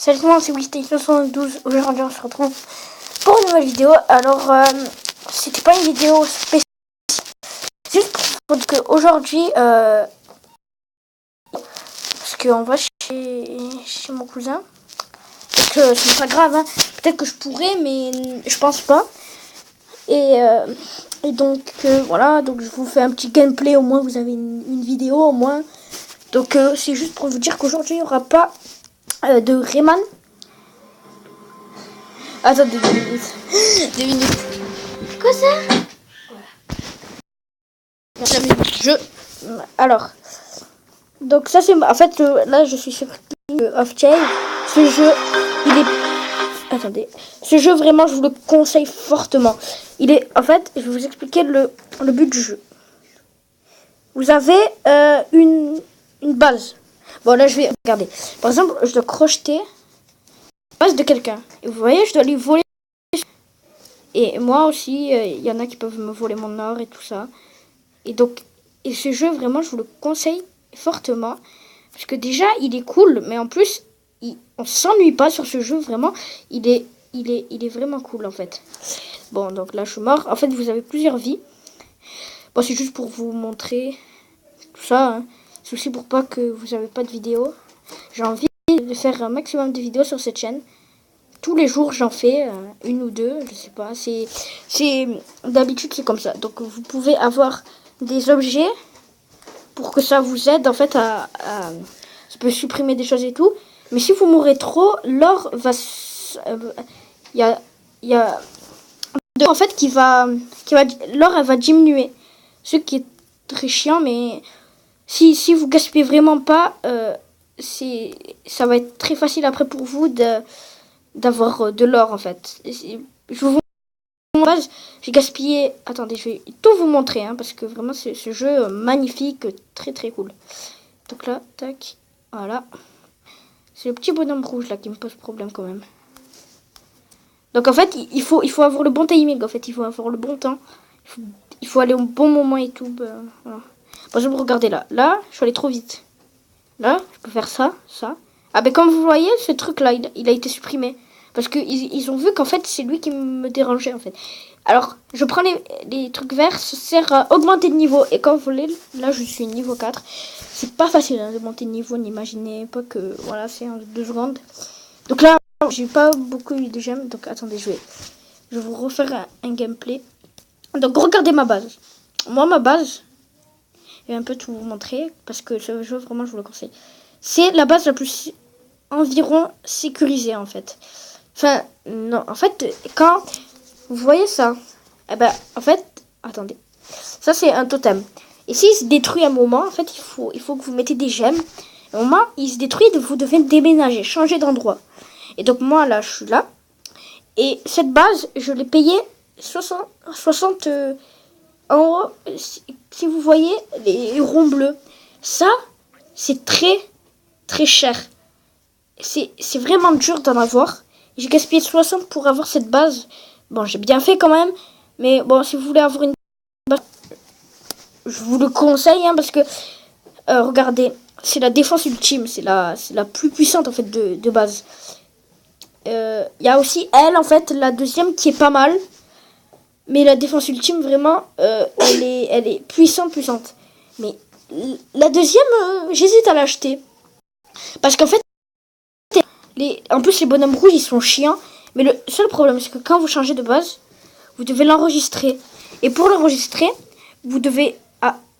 Salut tout le monde, c'est Wisty72. Aujourd'hui, on se retrouve pour une nouvelle vidéo. Alors, c'était pas une vidéo spéciale. Juste pour dire qu'aujourd'hui, parce qu'on va chez mon cousin. Et que c'est pas grave, hein. Peut-être que je pourrais, mais je pense pas. Et donc, voilà. Donc, je vous fais un petit gameplay. Au moins, vous avez une vidéo, au moins. Donc, c'est juste pour vous dire qu'aujourd'hui, il n'y aura pas de Rayman. Attendez 2 minutes. 2 minutes. Quoi ça? Je. Alors. Donc ça c'est. En fait là je suis sur Off-Chain. Ce jeu, il est. Attendez. Ce jeu vraiment je vous le conseille fortement. Il est. En fait, je vais vous expliquer le but du jeu. Vous avez une base. Bon là je vais regarder. Par exemple, je dois crocheter la base de quelqu'un. Et vous voyez, je dois lui voler. Et moi aussi, il y en a qui peuvent me voler mon or et tout ça. Et donc, ce jeu, vraiment, je vous le conseille fortement. Parce que déjà, il est cool, mais en plus, on s'ennuie pas sur ce jeu, vraiment. Il est vraiment cool, en fait. Bon, donc là, je suis mort. En fait, vous avez plusieurs vies. Bon, c'est juste pour vous montrer tout ça. Hein. C'est aussi pour pas que vous n'avez pas de vidéo. J'ai envie de faire un maximum de vidéos sur cette chaîne. Tous les jours, j'en fais une ou deux, je sais pas. C'est d'habitude, c'est comme ça. Donc, vous pouvez avoir des objets pour que ça vous aide en fait à ça peut supprimer des choses et tout. Mais si vous mourrez trop, l'or va il y a en fait l'or elle va diminuer. Ce qui est très chiant, mais si vous gaspillez vraiment pas, ça va être très facile après pour vous d'avoir de l'or en fait. Je vous base, j'ai gaspillé. Attendez, je vais tout vous montrer hein, parce que vraiment c'est ce jeu magnifique, très très cool. Donc là, tac, voilà. C'est le petit bonhomme rouge là qui me pose problème quand même. Donc en fait, il faut avoir le bon timing. En fait, il faut avoir le bon temps. Il faut aller au bon moment et tout. Voilà. Par exemple, regardez là. Là, je suis allé trop vite. Là, je peux faire ça, ça. Ah ben comme vous voyez, ce truc là, il a été supprimé. Parce qu'ils ont vu qu'en fait, c'est lui qui me dérangeait en fait. Alors, je prends les trucs verts, ça sert à augmenter de niveau. Et quand vous voulez, là je suis niveau 4. C'est pas facile hein, de monter de niveau, n'imaginez pas que voilà, c'est en 2 secondes. Donc là, j'ai pas beaucoup eu de gemmes. Donc attendez, je vais vous refaire un gameplay. Donc regardez ma base. Moi, ma base, je vais un peu tout vous montrer. Parce que ce jeu, vraiment, je vous le conseille. C'est la base la plus environ sécurisée en fait. Enfin, non, en fait, quand vous voyez ça, eh ben, en fait, attendez, ça c'est un totem. Et s'il se détruit à un moment, en fait, il faut que vous mettez des gemmes. À un moment, il se détruit, vous devez déménager, changer d'endroit. Et donc moi, là, je suis là. Et cette base, je l'ai payée 60 euros. Si vous voyez les ronds bleus, ça, c'est très, très cher. C'est vraiment dur d'en avoir. J'ai gaspillé 60 pour avoir cette base. Bon, j'ai bien fait quand même. Mais bon, si vous voulez avoir une base, je vous le conseille. Hein, parce que, regardez, c'est la défense ultime. C'est la plus puissante en fait de base. Il y a aussi elle, en fait, la deuxième qui est pas mal. Mais la défense ultime, vraiment, elle est puissante. Mais la deuxième, j'hésite à l'acheter. Parce qu'en fait, en plus, les bonhommes rouges, ils sont chiants. Mais le seul problème, c'est que quand vous changez de base, vous devez l'enregistrer. Et pour l'enregistrer, vous devez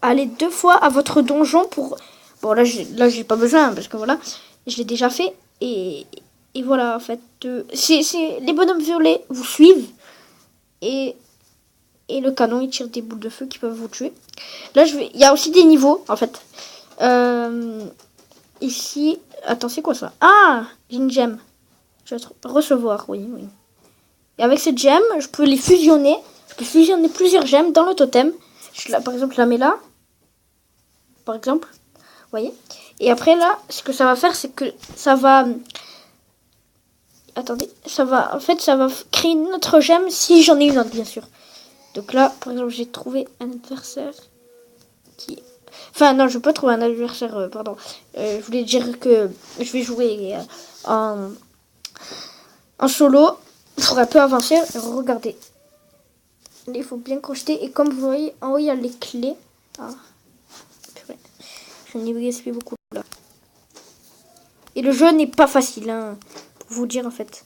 aller 2 fois à votre donjon pour... Bon, là, j'ai pas besoin, parce que voilà, je l'ai déjà fait. Et voilà, en fait, les bonhommes violets vous suivent. Et le canon, il tire des boules de feu qui peuvent vous tuer. Là, il y a aussi des niveaux, en fait. Ici... Attends, c'est quoi ça? Ah, j'ai une gemme. Je vais recevoir, oui. Et avec cette gemme, je peux les fusionner. Je peux fusionner plusieurs gemmes dans le totem. Par exemple, je la mets là. Par exemple. Vous voyez? Et après, là, ce que ça va faire, c'est que ça va... Attendez. En fait, ça va créer une autre gemme si j'en ai une autre, bien sûr. Donc là, par exemple, j'ai trouvé un adversaire qui... Enfin, non, je peux trouver un adversaire, pardon. Je voulais dire que je vais jouer en en solo pour un peu avancer. Regardez. Il faut bien crocheter. Et comme vous voyez, en haut, il y a les clés. Ah, purée. Je n'y gaspille beaucoup là. Et le jeu n'est pas facile, hein, pour vous dire en fait.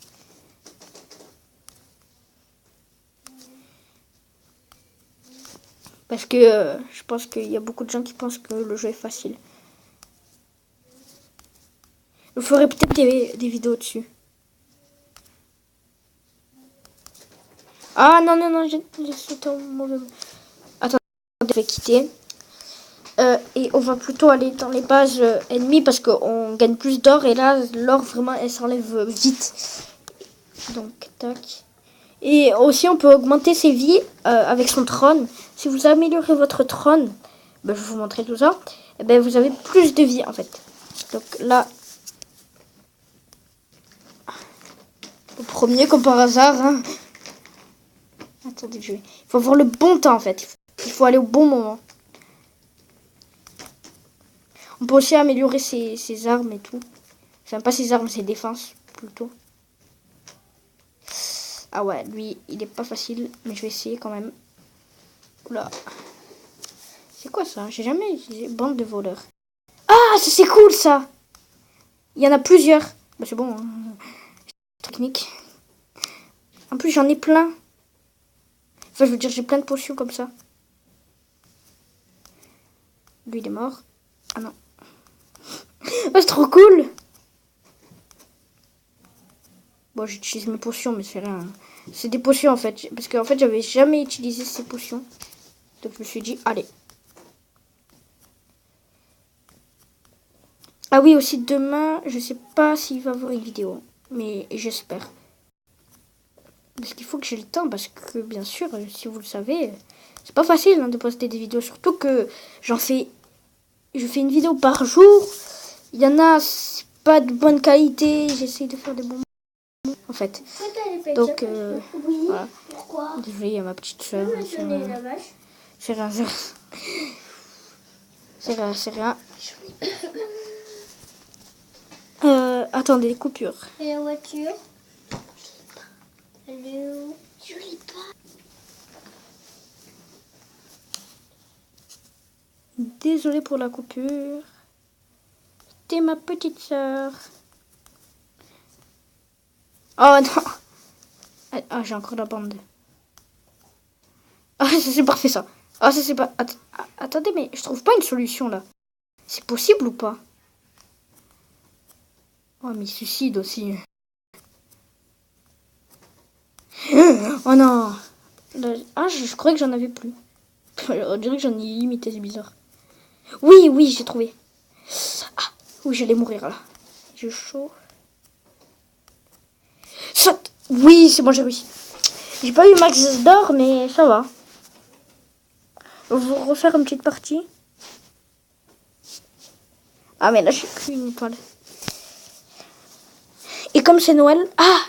Parce que je pense qu'il y a beaucoup de gens qui pensent que le jeu est facile. Je ferai peut-être des vidéos dessus. Ah non, non, non, j'ai sauté au mauvais moment. Attends, je vais quitter. Et on va plutôt aller dans les bases ennemies parce qu'on gagne plus d'or. Et là, l'or, vraiment, elle s'enlève vite. Donc, tac. Et aussi, on peut augmenter ses vies avec son trône. Si vous améliorez votre trône, ben, je vais vous montrer tout ça. Et ben, vous avez plus de vie, en fait. Donc là, le premier, comme par hasard. Hein. Attendez, il faut avoir le bon temps, en fait. Il faut aller au bon moment. On peut aussi améliorer ses armes et tout. Enfin, pas ses armes, ses défenses, plutôt. Ah ouais, lui, il est pas facile, mais je vais essayer quand même. Oula. C'est quoi ça? J'ai jamais utilisé bande de voleurs. Ah, ça c'est cool ça! Il y en a plusieurs. Bah c'est bon. Hein. Technique. En plus, j'en ai plein. Enfin, je veux dire, j'ai plein de potions comme ça. Lui, il est mort. Ah non. Oh, c'est trop cool! Bon, j'utilise mes potions, mais c'est rien. C'est des potions en fait. Parce qu'en fait, j'avais jamais utilisé ces potions. Donc, je me suis dit, allez. Ah oui, aussi demain, je sais pas s'il va y avoir une vidéo. Mais j'espère. Parce qu'il faut que j'ai le temps. Parce que, bien sûr, si vous le savez, c'est pas facile hein, de poster des vidéos. Surtout que je fais une vidéo par jour. Il y en a pas de bonne qualité. J'essaie de faire des bons en fait. Donc, oui, voilà. Pourquoi? Désolé, il y a ma petite soeur. C'est rien. C'est rien. Attendez, coupure. Et la voiture? Elle est où? Je l'ai pas. Désolée pour la coupure. C'était ma petite soeur. Oh non. Ah, j'ai encore la bande. Ah, ça c'est parfait ça. Ah, ça c'est pas... Attendez, mais je trouve pas une solution là. C'est possible ou pas? Oh, mais il suicide aussi. Oh non. Ah, je croyais que j'en avais plus. On dirait que j'en ai limité, c'est bizarre. Oui, j'ai trouvé. Ah, oui, j'allais mourir là. J'ai chaud. Saute. Oui, c'est bon, j'ai réussi. J'ai pas eu max d'or, mais ça va. On va vous refaire une petite partie. Ah, mais là, j'ai plus une étoile. Et comme c'est Noël... Ah,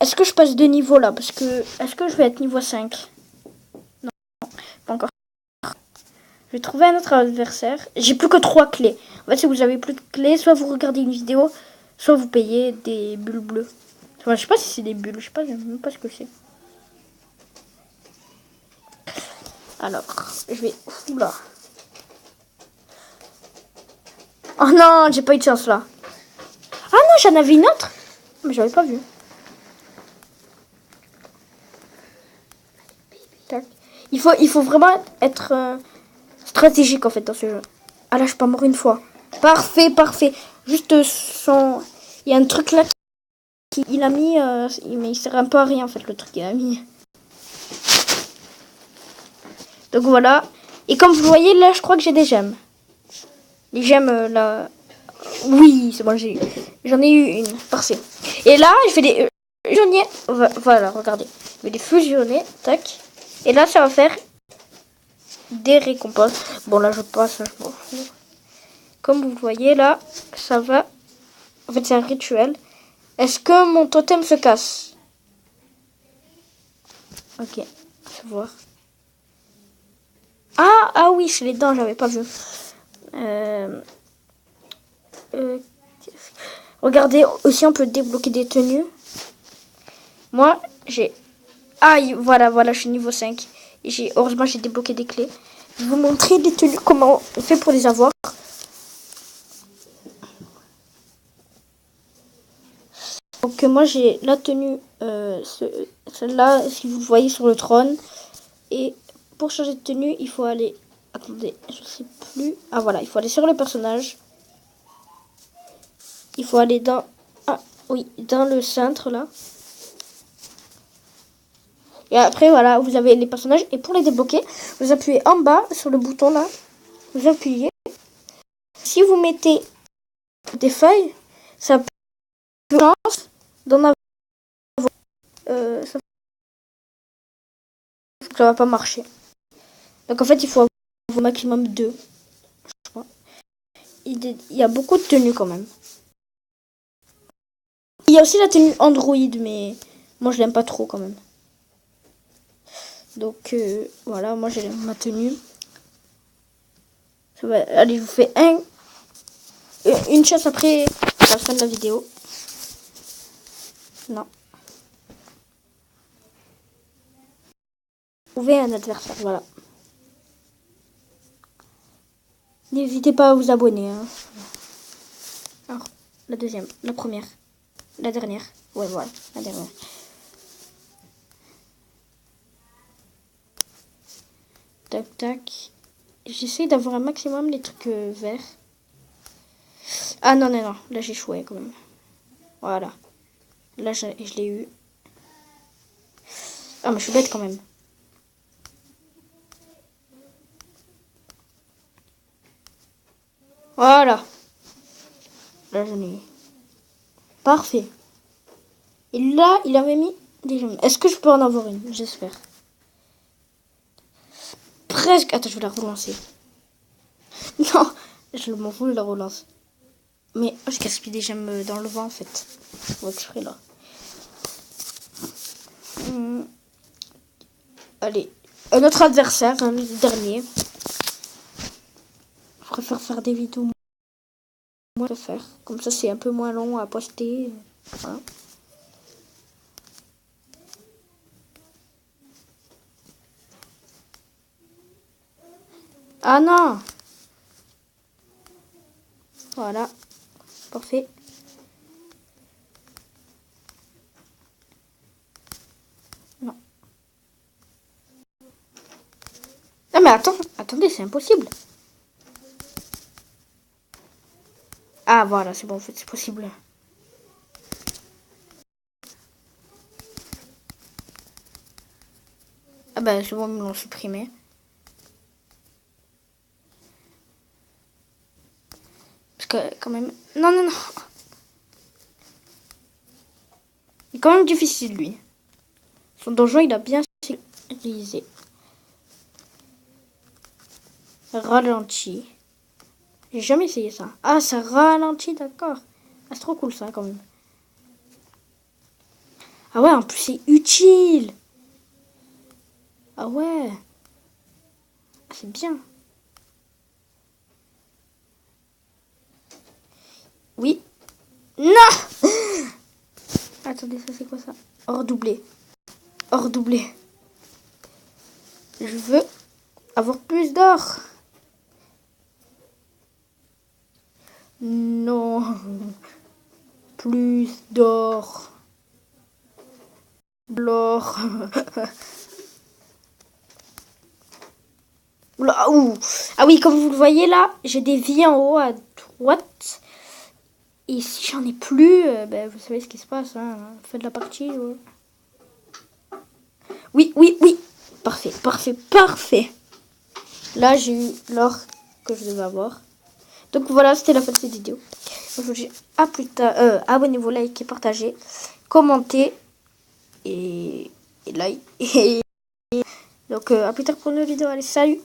est-ce que je passe de niveau là? Parce que... Est-ce que je vais être niveau 5? Non, pas encore. Je vais trouver un autre adversaire. J'ai plus que 3 clés. En fait, si vous avez plus de clés, soit vous regardez une vidéo, soit vous payez des bulles bleues. Enfin, je sais pas si c'est des bulles. Je sais même pas ce que c'est. Alors, je vais... Oula. Oh non, j'ai pas eu de chance là. Ah non, j'en avais une autre. Mais j'avais pas vu. Tac. Il faut vraiment être stratégique en fait dans ce jeu. Ah là, je suis pas mort une fois. Parfait. Juste son... Il y a un truc là qu'il a mis, mais il sert un peu à rien en fait le truc qu'il a mis. Donc voilà. Et comme vous voyez là, je crois que j'ai des gemmes. Les gemmes là... Oui, c'est bon, j'en ai eu une. Parfait. Et là, je vais les fusionner. Voilà, regardez. Je vais les fusionner. Tac. Et là, ça va faire des récompenses. Bon, là, je passe. Je m'en fous. Comme vous voyez, là, ça va. En fait, c'est un rituel. Est-ce que mon totem se casse? Ok. Je vais voir. Ah oui, c'est les dents, j'avais pas vu. Regardez, aussi on peut débloquer des tenues. Moi, j'ai... Ah, voilà, je suis niveau 5. Et heureusement, j'ai débloqué des clés. Je vais vous montrer les tenues, comment on fait pour les avoir. Donc, moi, j'ai la tenue, celle-là, si vous voyez sur le trône. Et pour changer de tenue, il faut aller... Attendez, je sais plus. Ah, voilà, il faut aller sur le personnage. Il faut aller dans... Ah, oui, dans le centre, là. Et après, voilà, vous avez les personnages. Et pour les débloquer, vous appuyez en bas sur le bouton, là. Vous appuyez. Si vous mettez des feuilles, ça peut d'en avoir. Ça va pas marcher. Donc en fait, il faut avoir au maximum 2. Je crois. Il y a beaucoup de tenues quand même. Il y a aussi la tenue Android, mais moi je l'aime pas trop quand même. Donc voilà, moi j'ai ma tenue. Ça va... Allez, je vous fais une chasse après la fin de la vidéo. Non. Trouver un adversaire, voilà. N'hésitez pas à vous abonner. Hein. Alors, la deuxième, la première, la dernière. Ouais, voilà, la dernière. Tac, tac. J'essaie d'avoir un maximum les trucs verts. Ah non, non, non. Là, j'ai échoué quand même. Voilà. Là, je l'ai eu. Ah, mais je suis bête quand même. Voilà. Là, j'en ai eu. Parfait. Et là, il avait mis des gemmes. Est-ce que je peux en avoir une? J'espère. Presque. Attends, je vais la relancer. Non, je m'en fous, je la relance. Mais oh, je gaspille des gemmes dans le vent en fait. Ouais, que je ferai là. Allez, un autre adversaire, le dernier. Je préfère faire des vidéos moins faire. Comme ça, c'est un peu moins long à poster. Voilà. Ah non! Voilà. Parfait. Non. Ah mais attendez, c'est impossible. Ah voilà, c'est bon, en fait, c'est possible. Ah bah c'est bon, ils me l'ont supprimé. Parce que quand même... Non, non, non. Il est quand même difficile, lui. Son donjon, il a bien réalisé. Ralenti. J'ai jamais essayé ça. Ah, ça ralentit, d'accord. Ah, c'est trop cool ça, quand même. Ah ouais, en plus, c'est utile. Ah ouais. Ah, c'est bien. Oui. Non. Attendez, ça c'est quoi ça? Or doublé. Or doublé. Je veux avoir plus d'or. Non. Plus d'or. L'or. Ah oui, comme vous le voyez là, j'ai des vies en haut à droite. Et si j'en ai plus, ben, vous savez ce qui se passe. Hein. Faites la partie. Ouais. Oui, oui, oui. Parfait, parfait, parfait. Là, j'ai eu l'or que je devais avoir. Donc voilà, c'était la fin de cette vidéo. Je vous dis à plus tard. Abonnez-vous, likez, partagez, commentez et like. Donc à plus tard pour une nouvelle vidéo. Allez, salut!